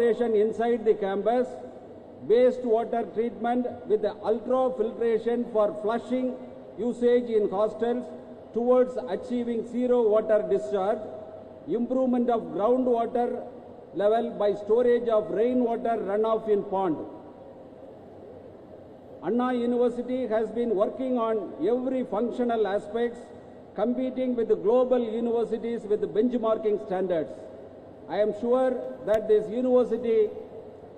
inside the campus, wastewater treatment with the ultra-filtration for flushing usage in hostels towards achieving zero water discharge, improvement of groundwater level by storage of rainwater runoff in pond. Anna University has been working on every functional aspects, competing with the global universities with the benchmarking standards. I am sure that this university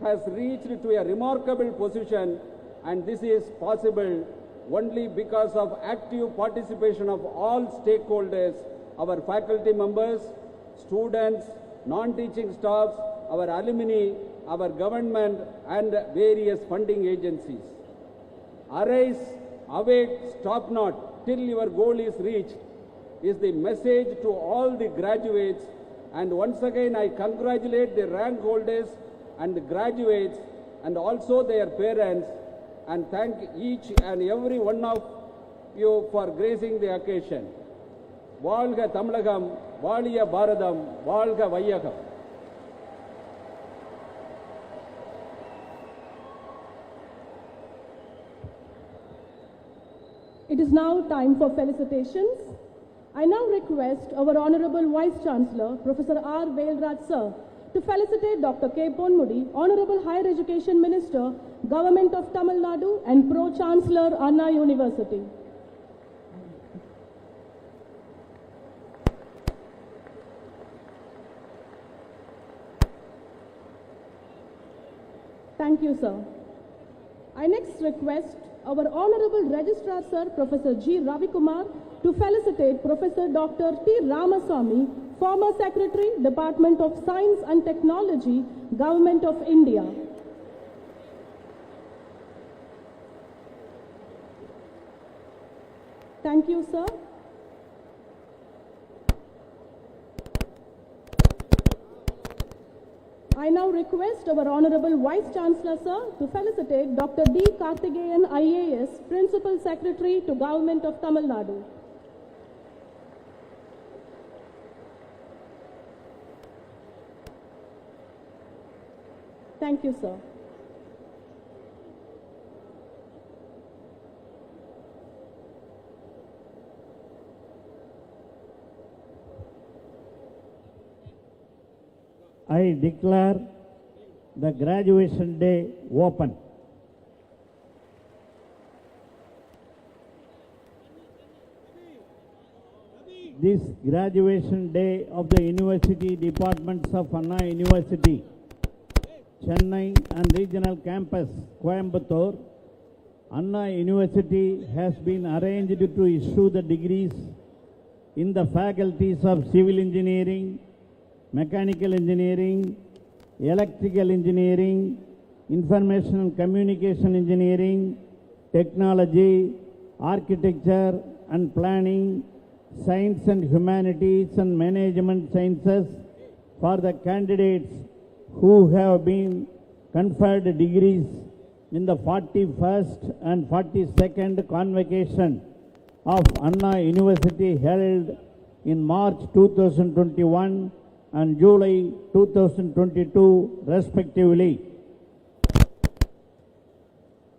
has reached to a remarkable position, and this is possible only because of active participation of all stakeholders, our faculty members, students, non-teaching staffs, our alumni, our government and various funding agencies. Arise, awake, stop not till your goal is reached is the message to all the graduates, and once again I congratulate the rank holders and the graduates and also their parents, and thank each and every one of you for gracing the occasion. Valga Tamilagam, Valiya Bharadam, Valga Vaiyagam. It is now time for felicitations. I now request our Honorable Vice Chancellor, Professor R. Velraj Sir, to felicitate Dr. K. Ponmudi, Honorable Higher Education Minister, Government of Tamil Nadu and Pro-Chancellor, Anna University. Thank you, sir. I next request our Honorable Registrar Sir, Professor G. Ravikumar, to felicitate Professor Dr. T. Ramaswamy, former Secretary, Department of Science and Technology, Government of India. Thank you, sir. I now request our Honorable Vice Chancellor Sir to felicitate Dr. D. Karthigeyan IAS, Principal Secretary to Government of Tamil Nadu. Thank you, sir. I declare the graduation day open. This graduation day of the University Departments of Anna University, Chennai and Regional Campus, Coimbatore, Anna University has been arranged to issue the degrees in the faculties of Civil Engineering, Mechanical Engineering, Electrical Engineering, Information and Communication Engineering, Technology, Architecture and Planning, Science and Humanities and Management Sciences for the candidates who have been conferred degrees in the 41st and 42nd convocation of Anna University held in March 2021 and July 2022 respectively.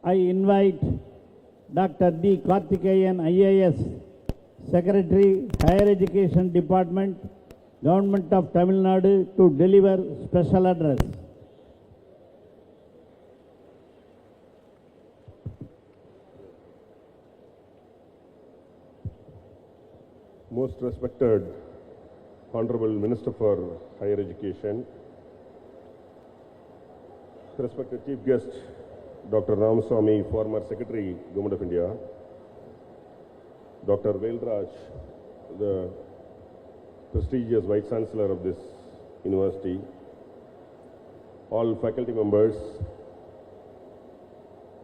I invite Dr. D. Karthigeyan IAS, Secretary, Higher Education Department, Government of Tamil Nadu, to deliver special address. Most respected Honorable Minister for Higher Education, respected Chief Guest Dr. Ramaswamy, former Secretary, Government of India, Dr. Velraj, the prestigious Vice Chancellor of this university, all faculty members,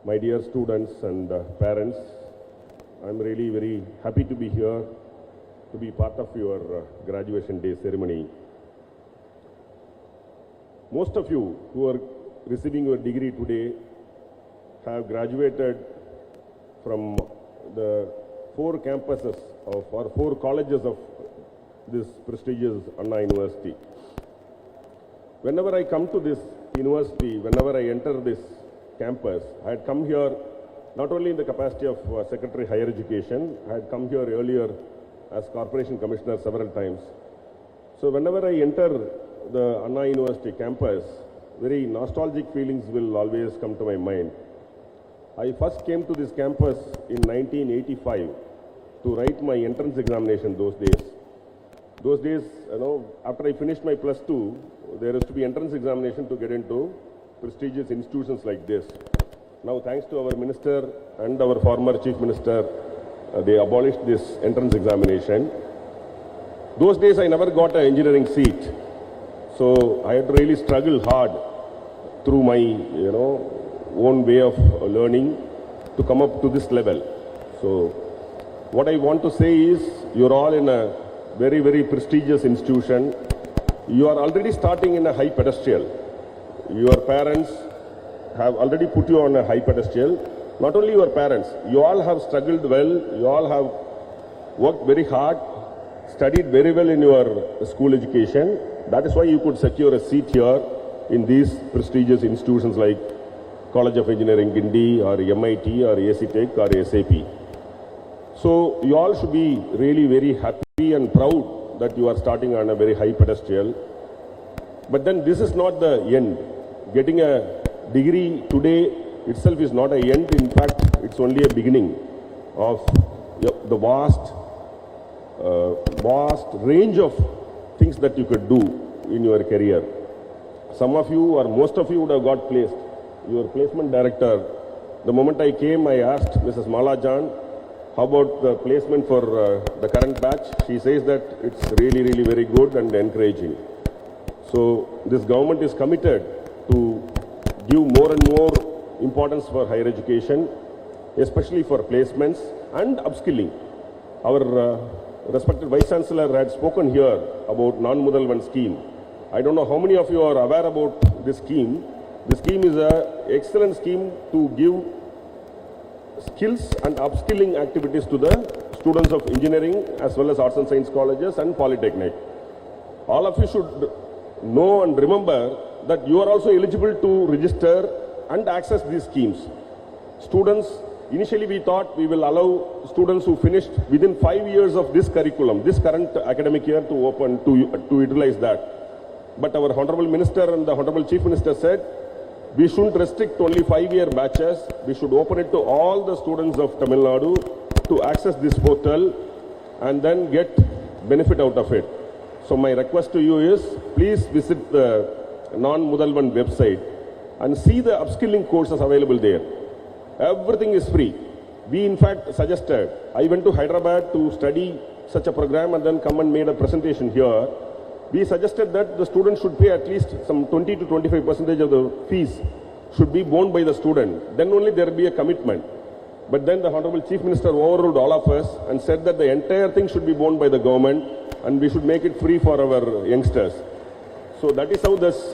my dear students and parents, I'm really very happy to be here to be part of your graduation day ceremony. Most of you who are receiving your degree today have graduated from the 4 campuses or 4 colleges of this prestigious Anna University. Whenever I come to this university, whenever I enter this campus, I had come here not only in the capacity of Secretary Higher Education, I had come here earlier as Corporation Commissioner several times. So whenever I enter the Anna University campus, very nostalgic feelings will always come to my mind. I first came to this campus in 1985 to write my entrance examination those days. Those days, after I finished my plus 2, there used to be entrance examination to get into prestigious institutions like this. Now, thanks to our minister and our former chief minister, they abolished this entrance examination. Those days, I never got an engineering seat. So, I had to really struggle hard through my, own way of learning to come up to this level. So, what I want to say is, you're all in a very, very prestigious institution. You are already starting in a high pedestal. Your parents have already put you on a high pedestal. Not only your parents, you all have struggled well, you all have worked very hard, studied very well in your school education. That is why you could secure a seat here in these prestigious institutions like College of Engineering, Gindi, or MIT, or AC Tech, or SAP. So you all should be really very happy and proud that you are starting on a very high pedestal. But then this is not the end. Getting a degree today itself is not an end. In fact, it's only a beginning of the vast range of things that you could do in your career. Some of you or most of you would have got placed. Your placement director, the moment I came, I asked Mrs. Malajan, how about the placement for the current batch? She says that it's really, really very good and encouraging. So this government is committed to give more and more importance for higher education, especially for placements and upskilling. Our respected Vice Chancellor had spoken here about non-Mudalvan scheme. I don't know how many of you are aware about this scheme. This scheme is an excellent scheme to give skills and upskilling activities to the students of engineering as well as arts and science colleges and polytechnic. All of you should know and remember that you are also eligible to register and access these schemes. Students, initially we thought we will allow students who finished within 5 years of this curriculum, this current academic year, to open to utilize that. But our Honorable Minister and the Honorable Chief Minister said we shouldn't restrict only 5-year batches. We should open it to all the students of Tamil Nadu to access this portal and then get benefit out of it. So my request to you is, please visit the non-Mudalvan website and see the upskilling courses available there. Everything is free. We in fact suggested, I went to Hyderabad to study such a program and then come and made a presentation here. We suggested that the student should pay at least some 20 to 25% of the fees should be borne by the student. Then only there will be a commitment. But then the Honorable Chief Minister overruled all of us and said that the entire thing should be borne by the government and we should make it free for our youngsters. So that is how this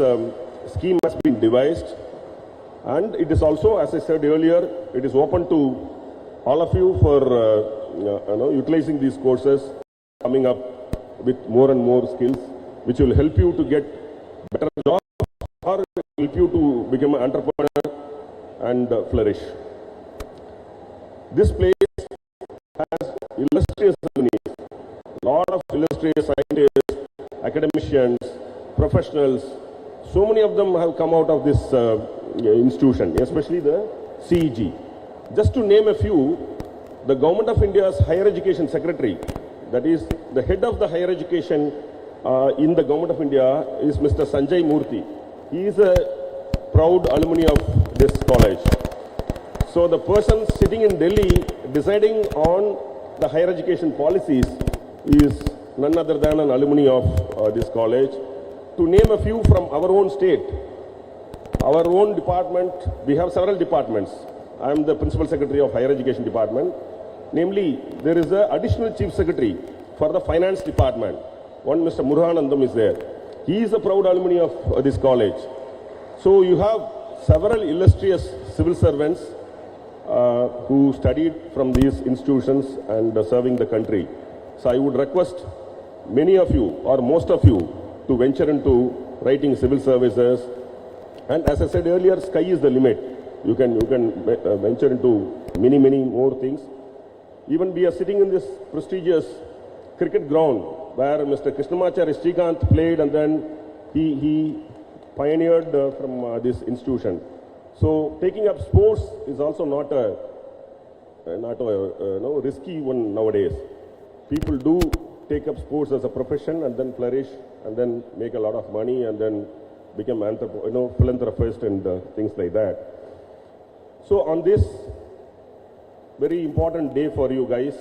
scheme has been devised. And it is also, as I said earlier, it is open to all of you for utilizing these courses, coming up with more and more skills, which will help you to get better jobs or help you to become an entrepreneur and flourish. This place has illustrious alumni, a lot of illustrious scientists, academicians, professionals. So many of them have come out of this institution, especially the CEG. Just to name a few, the Government of India's Higher Education Secretary, that is the head of the higher education in the Government of India, is Mr. Sanjay Murthy. He is a proud alumni of this college. So the person sitting in Delhi deciding on the higher education policies is none other than an alumni of this college. To name a few from our own state, our own department, we have several departments. I am the Principal Secretary of Higher Education Department. Namely, there is an additional Chief Secretary for the Finance Department. One Mr. Murhanandam is there. He is a proud alumni of this college. So you have several illustrious civil servants who studied from these institutions and serving the country. So I would request many of you or most of you to venture into writing civil services And as I said earlier, sky is the limit. You can venture into many more things. Even we are sitting in this prestigious cricket ground where Mr. Krishnamacharya Srikanth played, and then he pioneered from this institution. So taking up sports is also not a risky one nowadays. People do take up sports as a profession and then flourish and then make a lot of money and then become philanthropist and things like that. So on this very important day for you guys,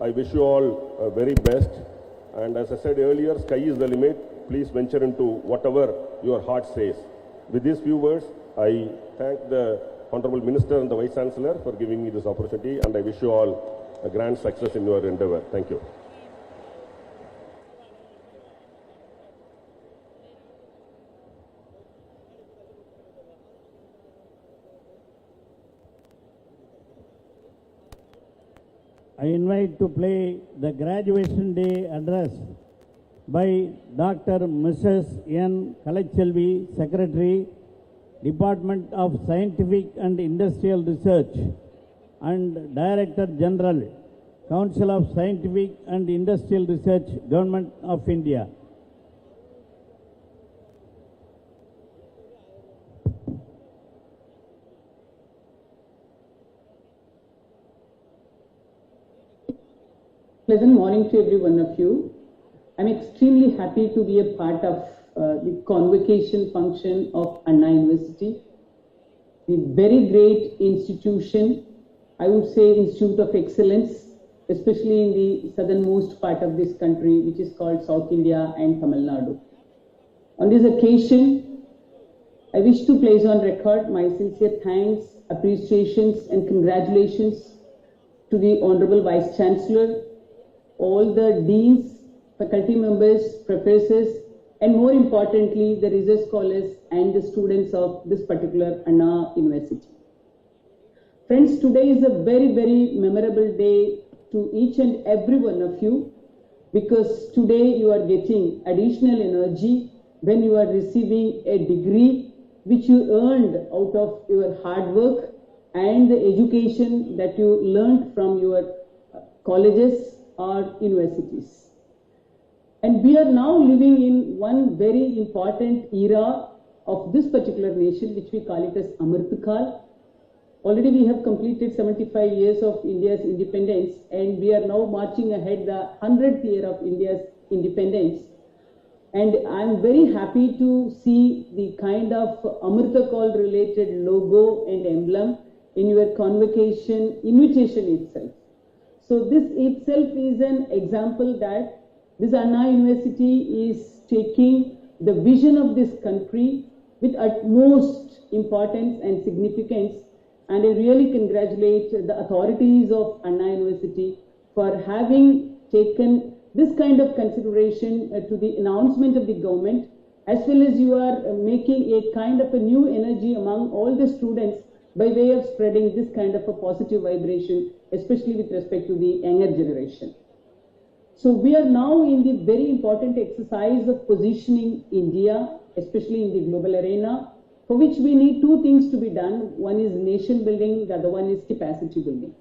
I wish you all very best. And as I said earlier, sky is the limit. Please venture into whatever your heart says. With these few words, I thank the Honorable Minister and the Vice Chancellor for giving me this opportunity, and I wish you all a grand success in your endeavor. Thank you. I invite to play the graduation day address by Dr. Mrs. N. Kalachelvi, Secretary, Department of Scientific and Industrial Research and Director General, Council of Scientific and Industrial Research, Government of India. Pleasant morning to every one of you. I'm extremely happy to be a part of the convocation function of Anna University, the very great institution, I would say Institute of Excellence, especially in the southernmost part of this country, which is called South India and Tamil Nadu. On this occasion, I wish to place on record my sincere thanks, appreciations and congratulations to the Honorable Vice Chancellor, all the deans, faculty members, professors, and more importantly, the research scholars and the students of this particular Anna University. Friends, today is a very, very memorable day to each and every one of you, because today you are getting additional energy when you are receiving a degree which you earned out of your hard work and the education that you learned from your colleges or universities. And we are now living in one very important era of this particular nation, which we call it as Amritkal. Already we have completed 75 years of India's independence, and we are now marching ahead the 100th year of India's independence. And I'm very happy to see the kind of Amritkal related logo and emblem in your convocation invitation itself. So this itself is an example that this Anna University is taking the vision of this country with utmost importance and significance, and I really congratulate the authorities of Anna University for having taken this kind of consideration to the announcement of the government, as well as you are making a kind of a new energy among all the students by way of spreading this kind of a positive vibration, especially with respect to the younger generation. So we are now in the very important exercise of positioning India, especially in the global arena, for which we need two things to be done. One is nation building, the other one is capacity building.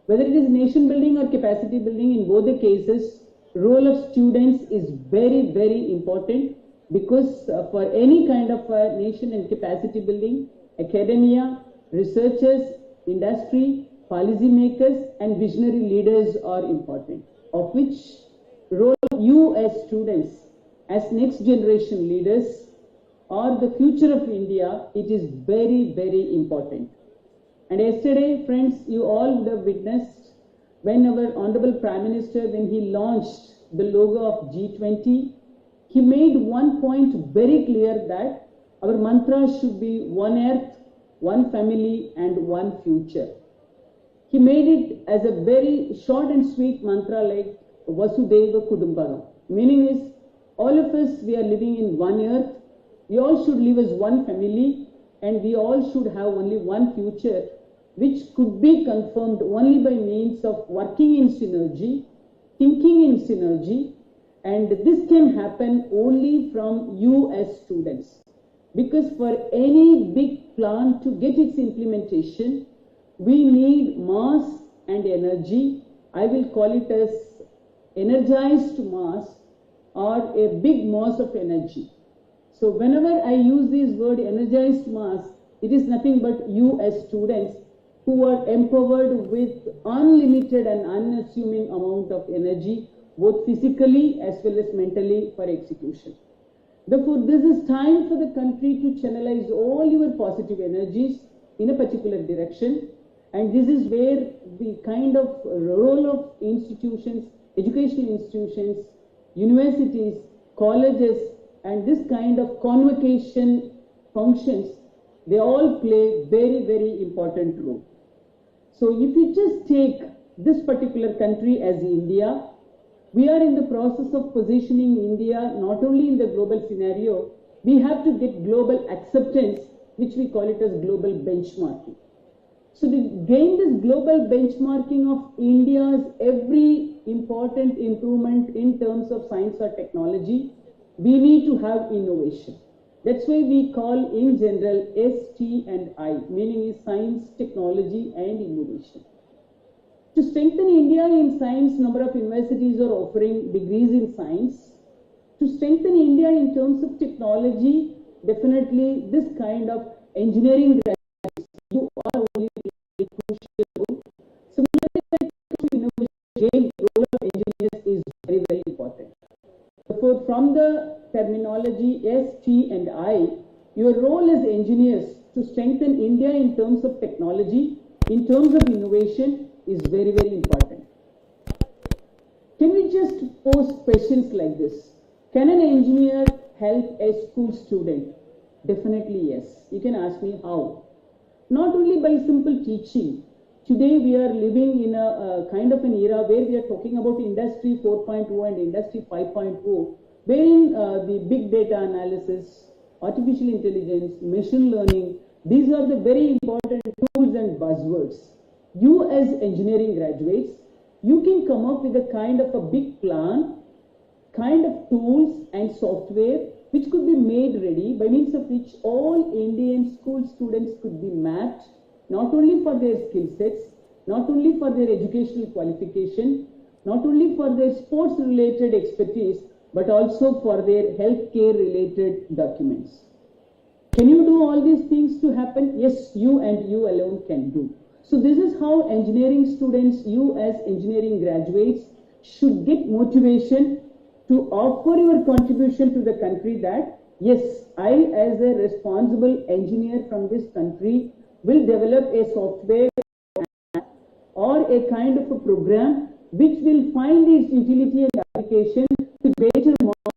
Whether it is nation building or capacity building, in both the cases, role of students is very, very important, because for any kind of nation and capacity building, academia, researchers, industry, policy makers and visionary leaders are important, of which role you as students, as next generation leaders, or the future of India, it is very, very important. And yesterday, friends, you all would have witnessed when our Honorable Prime Minister, when he launched the logo of G20, he made one point very clear that our mantra should be one earth, one family and one future. He made it as a very short and sweet mantra like Vasudeva Kudumbakam. Meaning is, all of us, we are living in one earth, we all should live as one family, and we all should have only one future, which could be confirmed only by means of working in synergy, thinking in synergy, and this can happen only from you as students. because for any big plan to get its implementation, we need mass and energy. I will call it as energized mass or a big mass of energy. So whenever I use this word energized mass, it is nothing but you as students who are empowered with unlimited and unassuming amount of energy, both physically as well as mentally for execution. Therefore, this is time for the country to channelize all your positive energies in a particular direction. And this is where the kind of role of institutions, educational institutions, universities, colleges, and this kind of convocation functions, they all play very, very important role. So if you just take this particular country as India, we are in the process of positioning India not only in the global scenario, we have to get global acceptance, which we call it as global benchmarking. So to gain this global benchmarking of India's every important improvement in terms of science or technology, we need to have innovation. That's why we call in general ST&I, meaning is science, technology and innovation. To strengthen India in science, number of universities are offering degrees in science. To strengthen India in terms of technology, definitely this kind of engineering graduates, you are only a crucial role. Similarly, when it comes to innovation, role of engineers is very, very important. Therefore, from the terminology ST&I, your role as engineers to strengthen India in terms of technology, in terms of innovation is very, very important. Can we just pose questions like this? Can an engineer help a school student? Definitely yes. You can ask me how. Not only by simple teaching. Today we are living in a kind of an era where we are talking about Industry 4.0 and Industry 5.0, wherein the big data analysis, artificial intelligence, machine learning, these are the very important tools and buzzwords. You as engineering graduates, you can come up with a kind of a big plan, kind of tools and software which could be made ready by means of which all Indian school students could be mapped, not only for their skill sets, not only for their educational qualification, not only for their sports related expertise, but also for their healthcare related documents. Can you do all these things to happen? Yes, you and you alone can do. So this is how engineering students, you as engineering graduates, should get motivation to offer your contribution to the country that, yes, I as a responsible engineer from this country will develop a software or a kind of a program which will find its utility and application